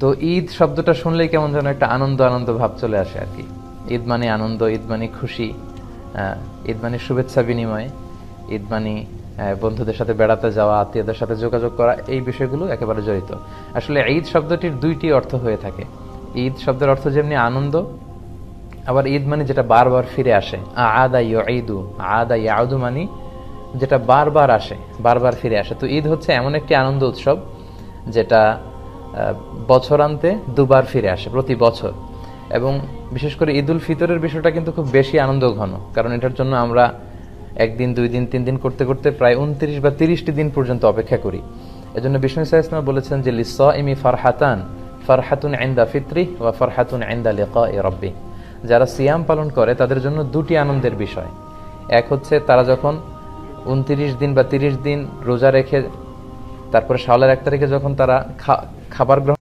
তো ঈদ শব্দটা শুনলেই কেমন যেন একটা আনন্দ আনন্দ ভাব চলে আসে আর কি। ঈদ মানে আনন্দ, ঈদ মানে খুশি, ঈদ মানে শুভেচ্ছা বিনিময়, ঈদ মানে বন্ধুদের সাথে বেড়াতে যাওয়া, আত্মীয়দের সাথে যোগাযোগ করা, এই বিষয়গুলো একেবারে জড়িত। আসলে ঈদ শব্দটির দুইটি অর্থ হয়ে থাকে। ঈদ শব্দের অর্থ যেমনি আনন্দ, আবার ঈদ মানে যেটা বারবার ফিরে আসে। আদা ইয়াউদু, আদা ইয়াউদু মানে যেটা বারবার আসে, বারবার ফিরে আসে। তো ঈদ হচ্ছে এমন একটি আনন্দ উৎসব যেটা বছরান্তে দুবার ফিরে আসে, প্রতি বছর। এবং বিশেষ করে ঈদুল ফিতরের বিষয়টা কিন্তু খুব বেশি আনন্দ ঘন, কারণ এটার জন্য আমরা একদিন, 2 দিন, 3 দিন করতে করতে প্রায় 29 বা 30টি দিন পর্যন্ত অপেক্ষা করি। এজন্য বিষ্ণু ইসলাম বলেছেন যে লিসাইমি ফারহাতান, ফারহাতুন ইনদা ফিত্রি ওয়া ফারহাতুন ইনদা লিকাই রাব্বি। যারা সিয়াম পালন করে তাদের জন্য দুটি আনন্দের বিষয়। এক হচ্ছে তারা যখন 29 দিন বা 30 দিন রোজা রেখে তারপরে শাওয়ালের 1 তারিখে যখন তারা খাবার গ্রহণ